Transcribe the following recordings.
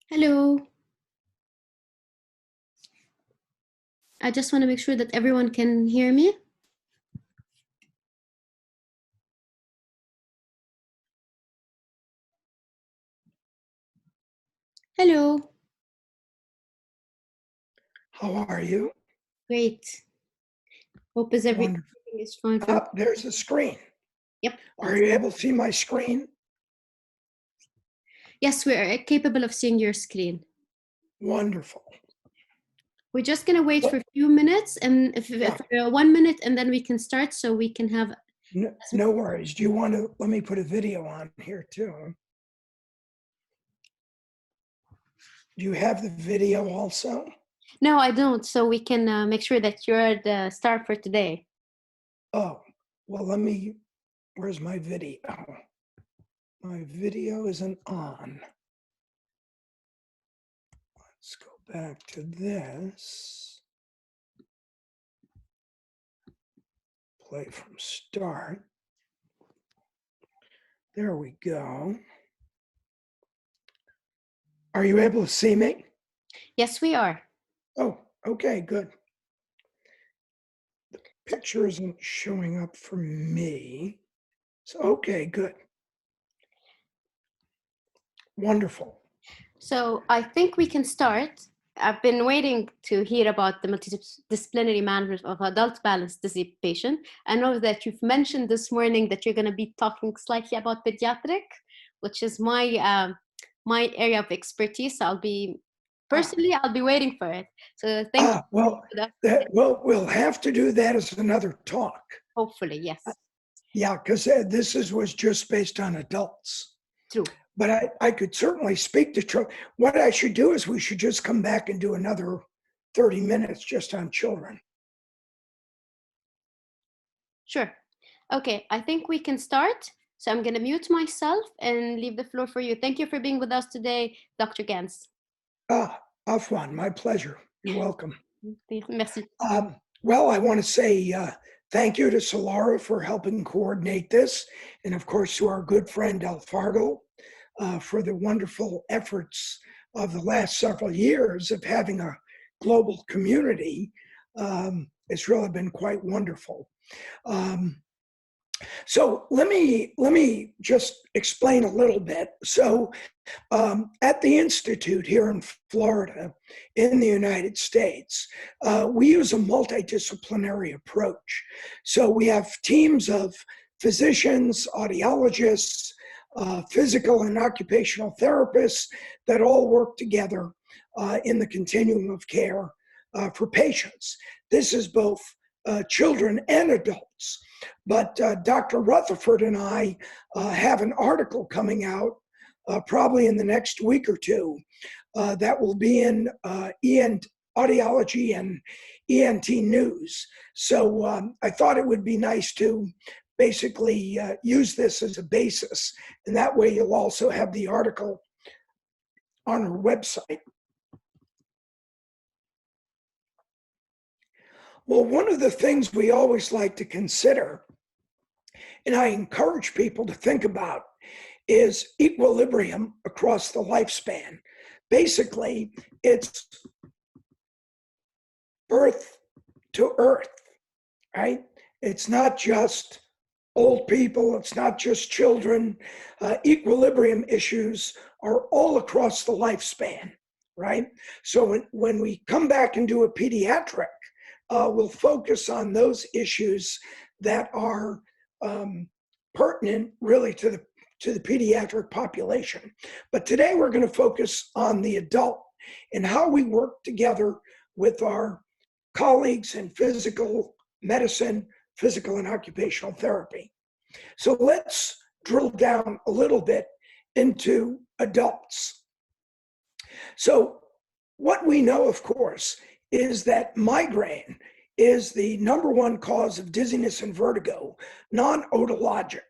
Hello. I just want to make sure that everyone can hear me. Hello. How are you? Great. Hope everything Wonderful. is fine. There's a screen. Yep. Are you able to see my screen? Yes, we are capable of seeing your screen. Wonderful. We're just going to wait for a few minutes and if 1 minute and then we can start so we can have. No worries. Do you want to, let me put a video on here too. Do you have the video also? No, I don't. So we can make sure that you're the star for today. Oh, well, where's my video? My video isn't on. Let's go back to this. Play from start. There we go. Are you able to see me? Yes, we are. Oh, okay, good. The picture isn't showing up for me. So, okay, good. Wonderful. So I think we can start. I've been waiting to hear about the multidisciplinary management of adult balanced dizzy patient. I know that you've mentioned this morning that you're going to be talking slightly about pediatric, which is my area of expertise. So I'll be waiting for it. So thank you. Well, we'll have to do that as another talk. Hopefully, yes. Yeah, because this was just based on adults. True. But I could certainly speak to children. What I should do is we should just come back and do another 30 minutes just on children. Sure. Okay, I think we can start. So I'm going to mute myself and leave the floor for you. Thank you for being with us today, Dr. Gans. Afwan, my pleasure. You're welcome. Merci. Well, I want to say thank you to Solara for helping coordinate this, and of course to our good friend Alfargo for the wonderful efforts of the last several years of having a global community. It's really been quite wonderful. So let me just explain a little bit. So at the Institute here in Florida, in the United States, we use a multidisciplinary approach. So we have teams of physicians, audiologists, physical and occupational therapists that all work together in the continuum of care for patients. This is both children and adults. But Dr. Rutherford and I have an article coming out probably in the next week or two that will be in Audiology and ENT News. So I thought it would be nice to basically use this as a basis, and that way you'll also have the article on our website. Well, one of the things we always like to consider, and I encourage people to think about, is equilibrium across the lifespan. Basically, it's birth to earth, right? It's not just old people, it's not just children. Equilibrium issues are all across the lifespan, right? So when we come back and do a pediatric, we'll focus on those issues that are pertinent really to the pediatric population. But today we're going to focus on the adult and how we work together with our colleagues in physical medicine, physical and occupational therapy. So let's drill down a little bit into adults. So what we know, of course, is that migraine is the #1 cause of dizziness and vertigo, non-otologic,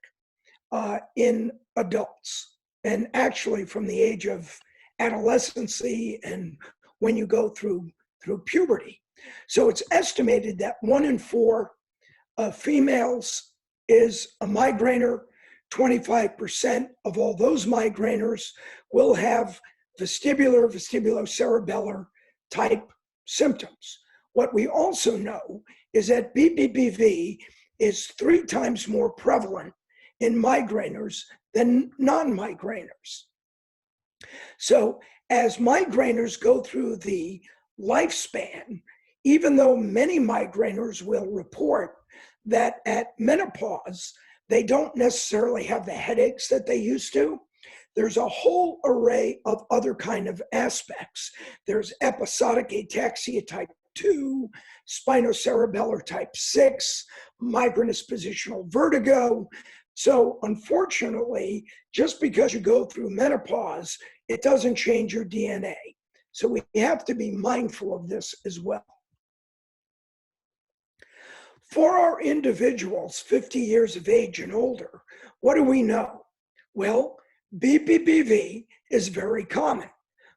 in adults, and actually from the age of adolescency and when you go through puberty. So it's estimated that 1 in 4 females is a migrainer. 25% of all those migrainers will have vestibulocerebellar type symptoms. What we also know is that BPPV is 3 times more prevalent in migraineurs than non-migraineurs. So as migraineurs go through the lifespan, even though many migraineurs will report that at menopause, they don't necessarily have the headaches that they used to, there's a whole array of other kind of aspects. There's episodic ataxia type 2, spinocerebellar type 6, migrainous positional vertigo. So unfortunately, just because you go through menopause, it doesn't change your DNA. So we have to be mindful of this as well. For our individuals 50 years of age and older, what do we know? Well, BPPV is very common.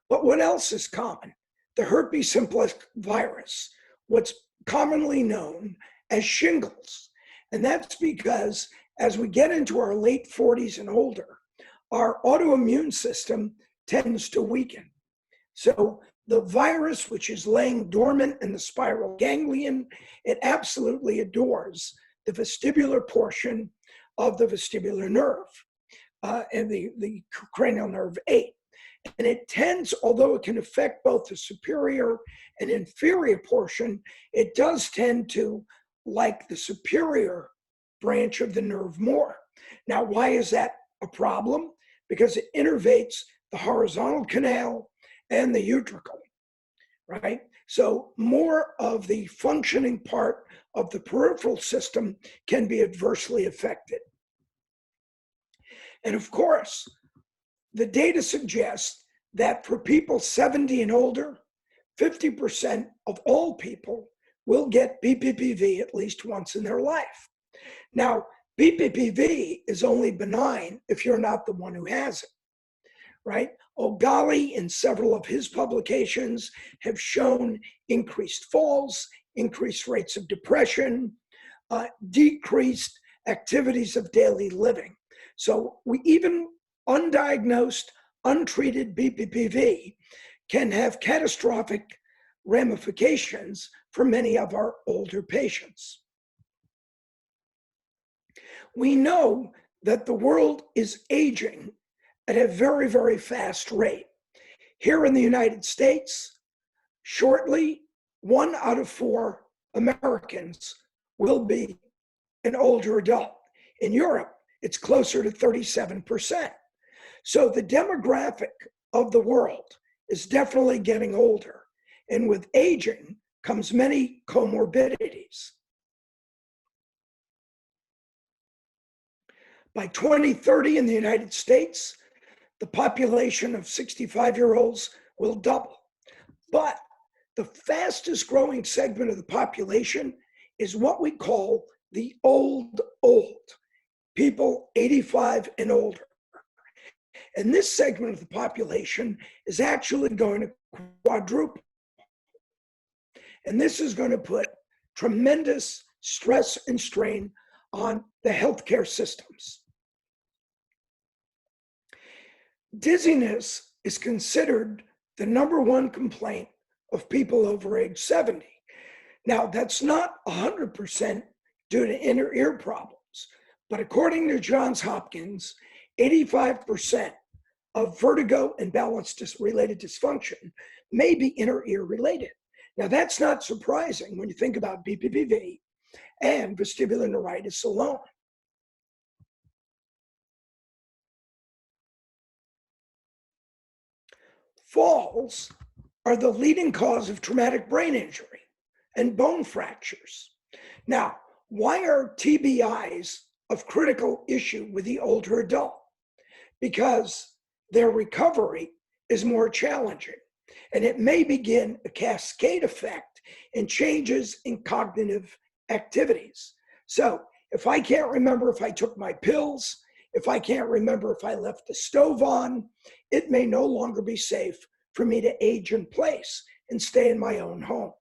But what else is common? The herpes simplex virus, what's commonly known as shingles. And that's because as we get into our late 40s and older, our autoimmune system tends to weaken. So the virus, which is laying dormant in the spiral ganglion, it absolutely adores the vestibular portion of the vestibular nerve and the cranial nerve 8. And it tends, although it can affect both the superior and inferior portion, it does tend to like the superior branch of the nerve more. Now, why is that a problem? Because it innervates the horizontal canal and the utricle, right? So more of the functioning part of the peripheral system can be adversely affected. And of course, the data suggests that for people 70 and older, 50% of all people will get BPPV at least once in their life. Now, BPPV is only benign if you're not the one who has it, right? O'Galley, in several of his publications, have shown increased falls, increased rates of depression, decreased activities of daily living. So we even undiagnosed, untreated BPPV can have catastrophic ramifications for many of our older patients. We know that the world is aging at a very, very fast rate. Here in the United States, shortly, 1 out of 4 Americans will be an older adult. In Europe, it's closer to 37%. So the demographic of the world is definitely getting older. And with aging comes many comorbidities. By 2030 in the United States, the population of 65-year-olds will double. But the fastest growing segment of the population is what we call the old, people 85 and older. And this segment of the population is actually going to quadruple. And this is going to put tremendous stress and strain on the healthcare systems. Dizziness is considered the #1 complaint of people over age 70. Now, that's not 100% due to inner ear problems, but according to Johns Hopkins, 85% of vertigo and balance-related dysfunction may be inner ear related. Now, that's not surprising when you think about BPPV and vestibular neuritis alone. Falls are the leading cause of traumatic brain injury and bone fractures. Now, why are TBIs of critical issue with the older adult? Because their recovery is more challenging, and it may begin a cascade effect in changes in cognitive activities. So if I can't remember if I took my pills, if I can't remember if I left the stove on, it may no longer be safe for me to age in place and stay in my own home.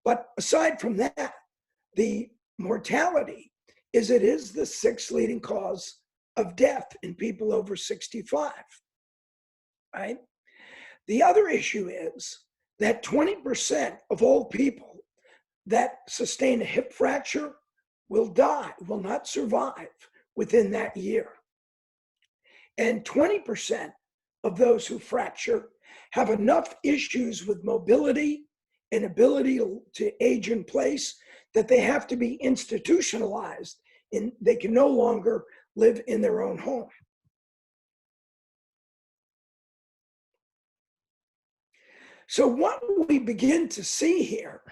But aside from that, the mortality is it is the 6th leading cause of death in people over 65, right? The other issue is that 20% of all people that sustain a hip fracture will die, will not survive within that year. And 20% of those who fracture have enough issues with mobility and ability to age in place that they have to be institutionalized and they can no longer live in their own home. So what we begin to see here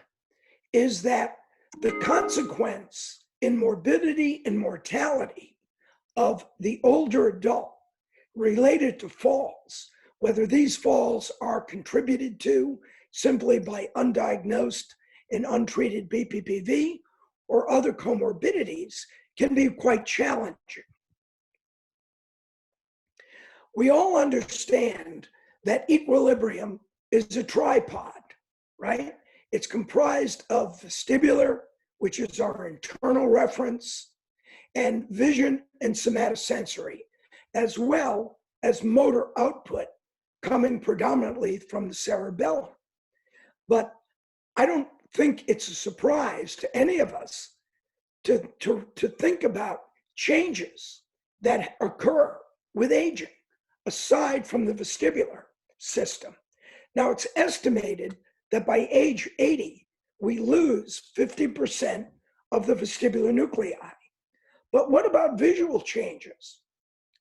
is that the consequence in morbidity and mortality of the older adult related to falls, whether these falls are contributed to simply by undiagnosed and untreated BPPV or other comorbidities, can be quite challenging. We all understand that equilibrium is a tripod, right? It's comprised of vestibular, which is our internal reference, and vision and somatosensory, as well as motor output coming predominantly from the cerebellum. But I don't think it's a surprise to any of us to think about changes that occur with aging, aside from the vestibular system. Now, it's estimated that by age 80, we lose 50% of the vestibular nuclei. But what about visual changes?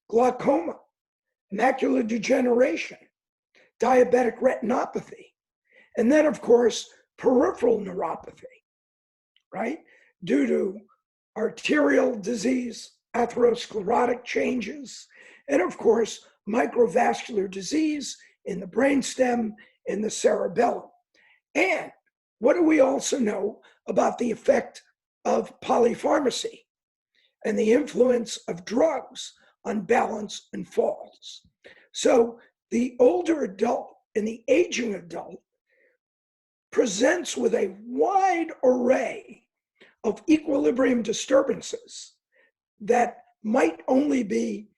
Glaucoma, macular degeneration, diabetic retinopathy, and then, of course, peripheral neuropathy, right? Due to arterial disease, atherosclerotic changes, and of course, microvascular disease in the brainstem, in the cerebellum. And what do we also know about the effect of polypharmacy and the influence of drugs on balance and falls? So the older adult and the aging adult presents with a wide array of equilibrium disturbances that might only be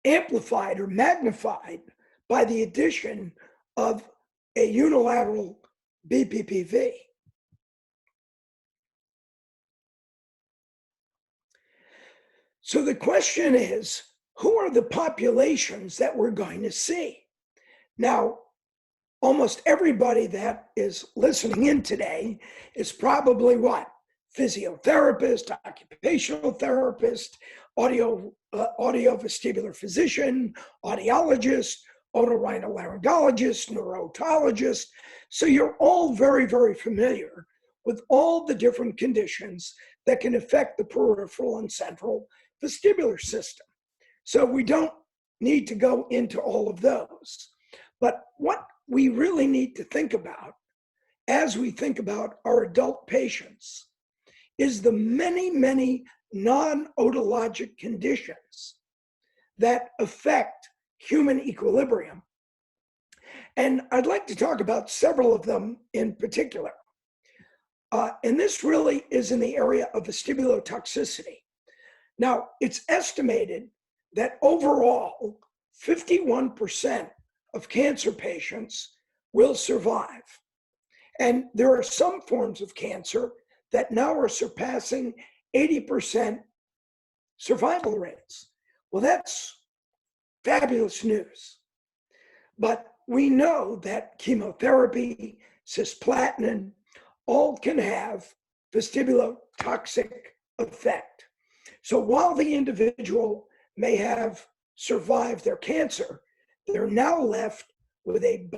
amplified or magnified by the addition of a unilateral BPPV. So the question is, who are the populations that we're going to see? Now, almost everybody that is listening in today is probably what? Physiotherapist, occupational therapist, audiovestibular physician, audiologist, otorhinolaryngologist, neurotologist. So you're all very, very familiar with all the different conditions that can affect the peripheral and central vestibular system. So we don't need to go into all of those. But what we really need to think about as we think about our adult patients is the many, many non-otologic conditions that affect human equilibrium. And I'd like to talk about several of them in particular. And this really is in the area of vestibulotoxicity. Now, it's estimated that overall, 51% of cancer patients will survive. And there are some forms of cancer that now are surpassing 80% survival rates. Well, that's fabulous news. But we know that chemotherapy, cisplatin, all can have vestibulotoxic effect. So while the individual may have survived their cancer, they're now left with a